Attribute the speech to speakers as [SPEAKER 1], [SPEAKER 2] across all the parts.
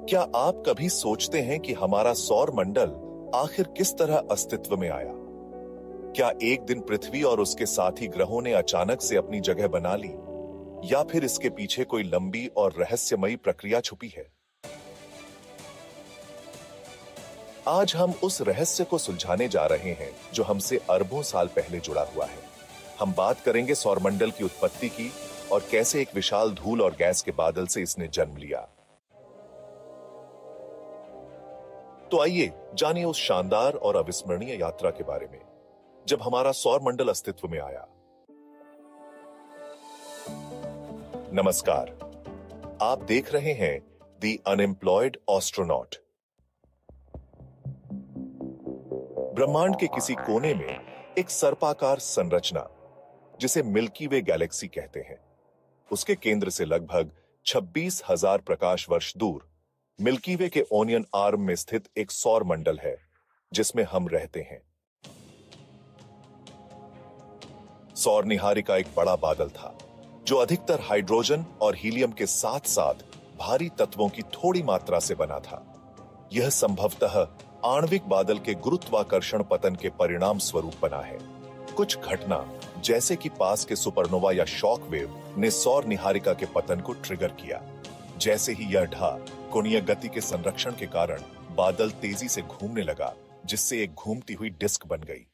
[SPEAKER 1] क्या आप कभी सोचते हैं कि हमारा सौर मंडल आखिर किस तरह अस्तित्व में आया? क्या एक दिन पृथ्वी और उसके साथी ग्रहों ने अचानक से अपनी जगह बना ली, या फिर इसके पीछे कोई लंबी और रहस्यमयी प्रक्रिया छुपी है? आज हम उस रहस्य को सुलझाने जा रहे हैं जो हमसे अरबों साल पहले जुड़ा हुआ है। हम बात करेंगे सौरमंडल की उत्पत्ति की और कैसे एक विशाल धूल और गैस के बादल से इसने जन्म लिया। तो आइए जानिए उस शानदार और अविस्मरणीय यात्रा के बारे में जब हमारा सौरमंडल अस्तित्व में आया। नमस्कार, आप देख रहे हैं द अनएम्प्लॉयड एस्ट्रोनॉट। ब्रह्मांड के किसी कोने में एक सर्पाकार संरचना, जिसे मिल्की वे गैलेक्सी कहते हैं, उसके केंद्र से लगभग 26,000 प्रकाश वर्ष दूर मिल्की वे के ओनियन आर्म में स्थित एक सौर मंडल है जिसमें हम रहते हैं। सौर निहारिका एक बड़ा बादल था जो अधिकतर हाइड्रोजन और हीलियम के साथ साथ भारी तत्वों की थोड़ी मात्रा से बना था। यह संभवतः आणविक बादल के गुरुत्वाकर्षण पतन के परिणाम स्वरूप बना है। कुछ घटना जैसे कि पास के सुपरनोवा या शॉक वेव ने सौर निहारिका के पतन को ट्रिगर किया। जैसे ही यह ढा, कोणीय गति के संरक्षण के कारण बादल तेजी से घूमने लगा, जिससे एक घूमती हुई डिस्क बन गई।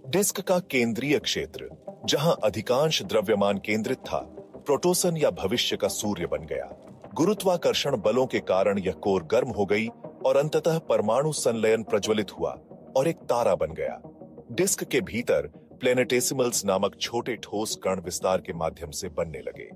[SPEAKER 1] डिस्क का केंद्रीय क्षेत्र, जहां अधिकांश द्रव्यमान केंद्रित था, प्रोटोसन या भविष्य का सूर्य बन गया। गुरुत्वाकर्षण बलों के कारण यह कोर गर्म हो गई और अंततः परमाणु संलयन प्रज्वलित हुआ और एक तारा बन गया। डिस्क के भीतर प्लेनेटेसिमल्स नामक छोटे ठोस कण विस्तार के माध्यम से बनने लगे।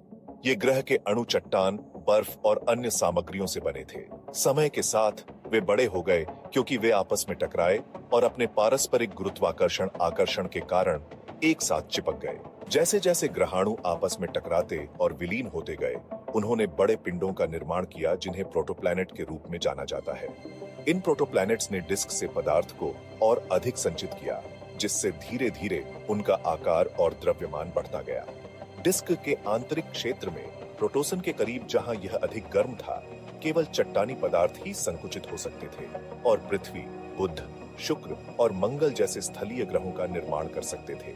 [SPEAKER 1] ये ग्रह के अणु चट्टान, बर्फ और अन्य सामग्रियों से बने थे। समय के साथ वे बड़े हो गए क्योंकि वे आपस में टकराए और अपने पारस्परिक गुरुत्वाकर्षण आकर्षण के कारण एक साथ चिपक गए। जैसे जैसे ग्रहाणु आपस में टकराते और विलीन होते गए, उन्होंने बड़े पिंडों का निर्माण किया जिन्हें प्रोटोप्लैनेट के रूप में जाना जाता है। इन प्रोटोप्लैनेट्स ने डिस्क से पदार्थ को और अधिक संचित किया, जिससे धीरे धीरे उनका आकार और द्रव्यमान बढ़ता गया। डिस्क के आंतरिक क्षेत्र में प्रोटोसन के करीब, जहां यह अधिक गर्म था, केवल चट्टानी पदार्थ ही संकुचित हो सकते थे और पृथ्वी, बुध, शुक्र और मंगल जैसे स्थलीय ग्रहों का निर्माण कर सकते थे।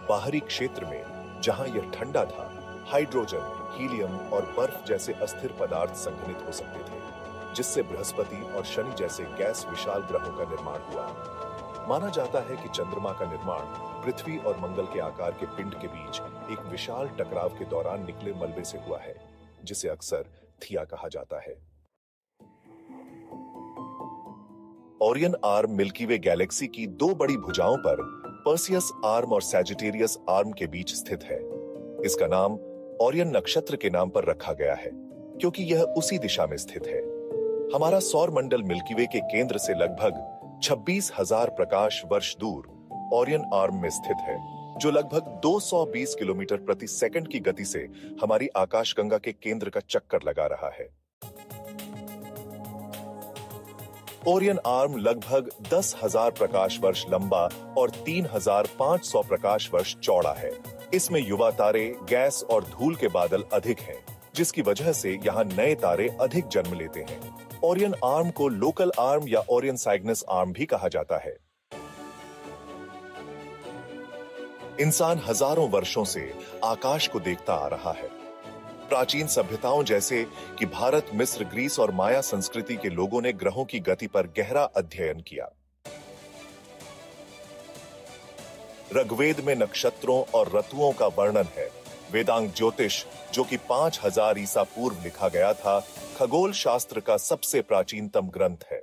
[SPEAKER 1] बाहरी क्षेत्र में, जहां यह ठंडा था, हाइड्रोजन, हीलियम और बर्फ जैसे अस्थिर पदार्थ संघनित हो सकते थे, जिससे बृहस्पति और शनि जैसे गैस विशाल ग्रहों का निर्माण हुआ। माना जाता है कि चंद्रमा का निर्माण पृथ्वी और मंगल के आकार के पिंड के बीच एक विशाल टकराव के दौरान निकले मलबे से हुआ है, जिसे अक्सर थिया कहा जाता है। ओरियन आर्म मिल्की वे गैलेक्सी की दो बड़ी भुजाओं पर पर्सियस आर्म और सैजिटेरियस आर्म के बीच स्थित है। इसका नाम ओरियन नक्षत्र के नाम पर रखा गया है क्योंकि यह उसी दिशा में स्थित है। हमारा सौर मंडल मिल्की वे के केंद्र से लगभग 26,000 प्रकाश वर्ष दूर ओरियन आर्म में स्थित है, जो लगभग 220 किलोमीटर प्रति सेकंड की गति से हमारी आकाशगंगा के केंद्र का चक्कर लगा रहा है। ओरियन आर्म लगभग 10,000 प्रकाश वर्ष लंबा और 3,500 प्रकाश वर्ष चौड़ा है। इसमें युवा तारे, गैस और धूल के बादल अधिक हैं, जिसकी वजह से यहाँ नए तारे अधिक जन्म लेते हैं। ओरियन आर्म को लोकल आर्म या ओरियन साइग्नस आर्म भी कहा जाता है। इंसान हजारों वर्षों से आकाश को देखता आ रहा है। प्राचीन सभ्यताओं जैसे कि भारत, मिस्र, ग्रीस और माया संस्कृति के लोगों ने ग्रहों की गति पर गहरा अध्ययन किया। ऋग्वेद में नक्षत्रों और ऋतुओं का वर्णन है। वेदांग ज्योतिष, जो कि 5000 ईसा पूर्व लिखा गया था, खगोल शास्त्र का सबसे प्राचीनतम ग्रंथ है।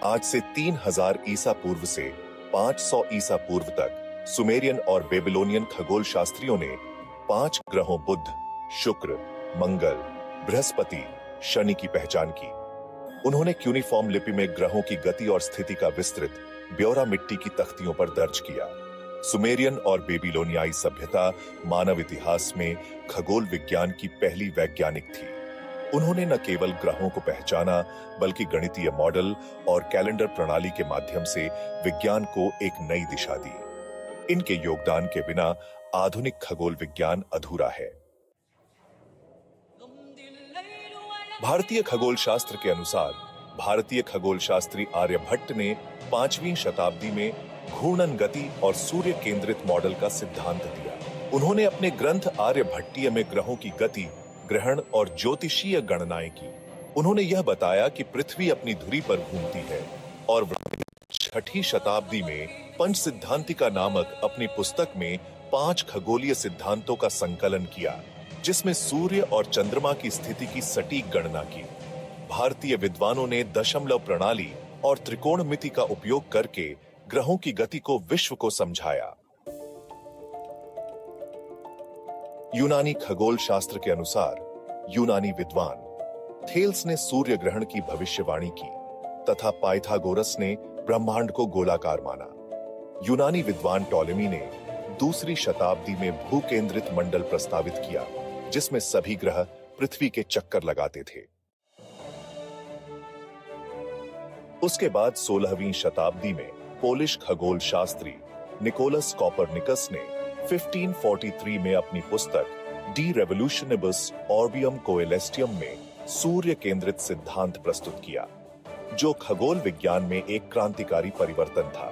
[SPEAKER 1] आज से 3000 ईसा पूर्व से 500 ईसा पूर्व तक सुमेरियन और बेबीलोनियन खगोल शास्त्रियों ने 5 ग्रहों बुध, शुक्र, मंगल, बृहस्पति, शनि की पहचान की। उन्होंने क्यूनिफॉर्म लिपि में ग्रहों की गति और स्थिति का विस्तृत ब्यौरा मिट्टी की तख्तियों पर दर्ज किया। सुमेरियन और बेबीलोनियाई सभ्यता मानव इतिहास में खगोल विज्ञान की पहली वैज्ञानिक थी। उन्होंने न केवल ग्रहों को पहचाना, बल्कि गणितीय मॉडल और कैलेंडर प्रणाली के माध्यम से विज्ञान को एक नई दिशा दी। इनके योगदान के बिना आधुनिक खगोल विज्ञान अधूरा है। भारतीय खगोल शास्त्र के अनुसार भारतीय खगोल शास्त्री आर्यभट्ट ने 5वीं शताब्दी में घूर्णन गति और सूर्य केंद्रित मॉडल का सिद्धांत दिया। उन्होंने अपने ग्रंथ आर्यभट्टीय में ग्रहों की गति, ग्रहण और ज्योतिषीय गणनाएं की। उन्होंने यह बताया कि पृथ्वी अपनी धुरी पर घूमती है और 6वीं शताब्दी में पंचसिद्धांतिका नामक अपनी पुस्तक में 5 खगोलीय सिद्धांतों का संकलन किया, जिसमें सूर्य और चंद्रमा की स्थिति की सटीक गणना की। भारतीय विद्वानों ने दशमलव प्रणाली और त्रिकोणमिति का उपयोग करके ग्रहों की गति को विश्व को समझाया। यूनानी खगोल शास्त्र के अनुसार यूनानी विद्वान थेल्स ने सूर्य ग्रहण की भविष्यवाणी की तथा पाइथागोरस ने ब्रह्मांड को गोलाकार माना। यूनानी विद्वान टॉलेमी ने 2री शताब्दी में भूकेंद्रित मंडल प्रस्तावित किया, जिसमें सभी ग्रह पृथ्वी के चक्कर लगाते थे। उसके बाद 16वीं शताब्दी में पोलिश खगोल शास्त्री निकोलस कॉपरनिकस ने 1543 में अपनी पुस्तक डी रेवोल्यूशनिबस ऑर्बियम कोएलेस्टियम में सूर्य केंद्रित सिद्धांत प्रस्तुत किया, जो खगोल विज्ञान में एक क्रांतिकारी परिवर्तन था।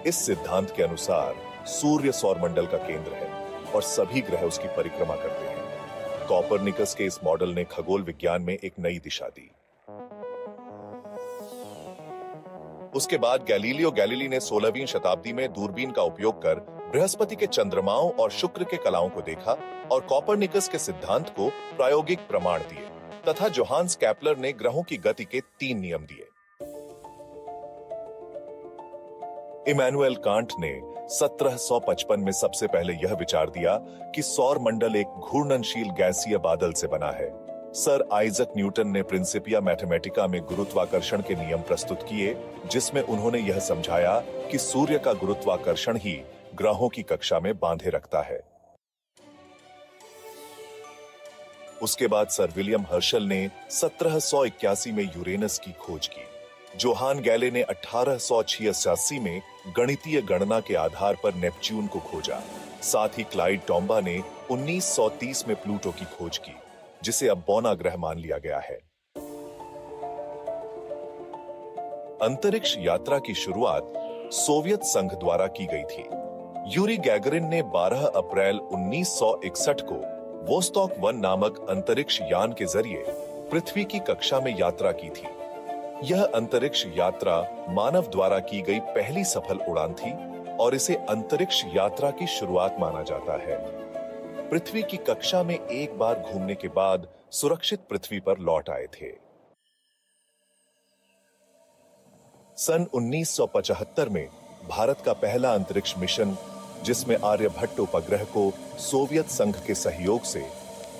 [SPEAKER 1] इस सिद्धांत के अनुसार सूर्य सौरमंडल का केंद्र है और सभी ग्रह उसकी परिक्रमा करते हैं। कॉपरनिकस के इस मॉडल ने खगोल विज्ञान में एक नई दिशा दी। उसके बाद गैलीलियो गैलीली ने 16वीं शताब्दी में दूरबीन का उपयोग कर बृहस्पति के चंद्रमाओं और शुक्र के कलाओं को देखा और कॉपरनिकस के सिद्धांत को प्रायोगिक प्रमाण दिए तथा जोहान्स कैप्लर ने ग्रहों की गति के 3 नियम दिए। इमैनुएल कांट ने 1755 में सबसे पहले यह विचार दिया कि सौर मंडल एक घूर्णनशील गैसीय बादल से बना है। सर आइजक न्यूटन ने प्रिंसिपिया मैथमेटिका में गुरुत्वाकर्षण के नियम प्रस्तुत किए, जिसमें उन्होंने यह समझाया कि सूर्य का गुरुत्वाकर्षण ही ग्रहों की कक्षा में बांधे रखता है। उसके बाद सर विलियम हर्शल ने 1781 में यूरेनस की खोज की। जोहान गैले ने 1886 में गणितीय गणना के आधार पर नेपच्यून को खोजा। साथ ही क्लाइड टॉम्बा ने 1930 में प्लूटो की खोज की, जिसे अब बौना ग्रह मान लिया गया है। अंतरिक्ष यात्रा की शुरुआत सोवियत संघ द्वारा की गई थी। यूरी गैगरिन ने 12 अप्रैल 1961 को वोस्टॉक 1 नामक अंतरिक्ष यान के जरिए पृथ्वी की कक्षा में यात्रा की थी। यह अंतरिक्ष यात्रा मानव द्वारा की गई पहली सफल उड़ान थी और इसे अंतरिक्ष यात्रा की शुरुआत माना जाता है। पृथ्वी की कक्षा में एक बार घूमने के बाद सुरक्षित पृथ्वी पर लौट आए थे। सन 1975 में भारत का पहला अंतरिक्ष मिशन, जिसमें आर्यभट्ट उपग्रह को सोवियत संघ के सहयोग से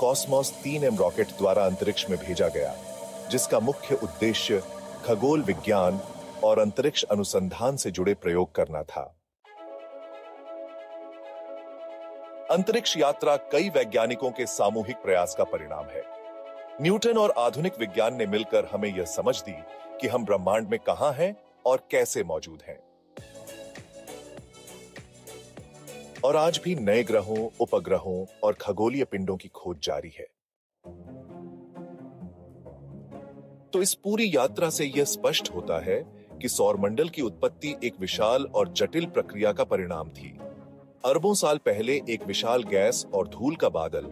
[SPEAKER 1] कॉस्मोस 3M रॉकेट द्वारा अंतरिक्ष में भेजा गया, जिसका मुख्य उद्देश्य खगोल विज्ञान और अंतरिक्ष अनुसंधान से जुड़े प्रयोग करना था। अंतरिक्ष यात्रा कई वैज्ञानिकों के सामूहिक प्रयास का परिणाम है। न्यूटन और आधुनिक विज्ञान ने मिलकर हमें यह समझ दी कि हम ब्रह्मांड में कहां हैं और कैसे मौजूद हैं। और आज भी नए ग्रहों, उपग्रहों और खगोलीय पिंडों की खोज जारी है। तो इस पूरी यात्रा से यह स्पष्ट होता है कि सौरमंडल की उत्पत्ति एक विशाल और जटिल प्रक्रिया का परिणाम थी। अरबों साल पहले एक विशाल गैस और धूल का बादल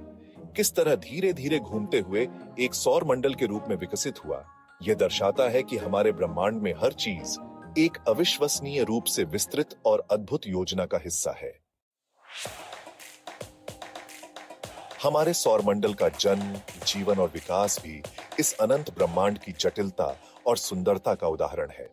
[SPEAKER 1] किस तरह धीरे धीरे घूमते हुए एक सौरमंडल के रूप में विकसित हुआ, यह दर्शाता है कि हमारे ब्रह्मांड में हर चीज एक अविश्वसनीय रूप से विस्तृत और अद्भुत योजना का हिस्सा है। हमारे सौरमंडल का जन्म, जीवन और विकास भी इस अनंत ब्रह्मांड की जटिलता और सुंदरता का उदाहरण है।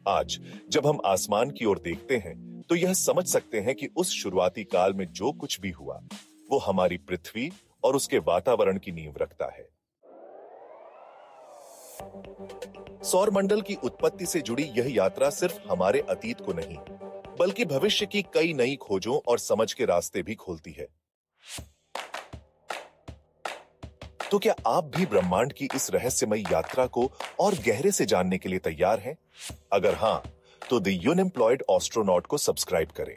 [SPEAKER 1] आज जब हम आसमान की ओर देखते हैं तो यह समझ सकते हैं कि उस शुरुआती काल में जो कुछ भी हुआ वो हमारी पृथ्वी और उसके वातावरण की नींव रखता है। सौरमंडल की उत्पत्ति से जुड़ी यह यात्रा सिर्फ हमारे अतीत को नहीं, बल्कि भविष्य की कई नई खोजों और समझ के रास्ते भी खोलती है। तो क्या आप भी ब्रह्मांड की इस रहस्यमयी यात्रा को और गहरे से जानने के लिए तैयार हैं? अगर हां, तो द यूनएम्प्लॉयड एस्ट्रोनॉट को सब्सक्राइब करें।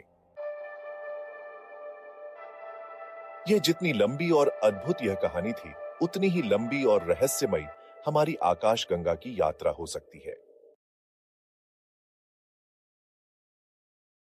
[SPEAKER 1] यह जितनी लंबी और अद्भुत यह कहानी थी, उतनी ही लंबी और रहस्यमयी हमारी आकाशगंगा की यात्रा हो सकती है।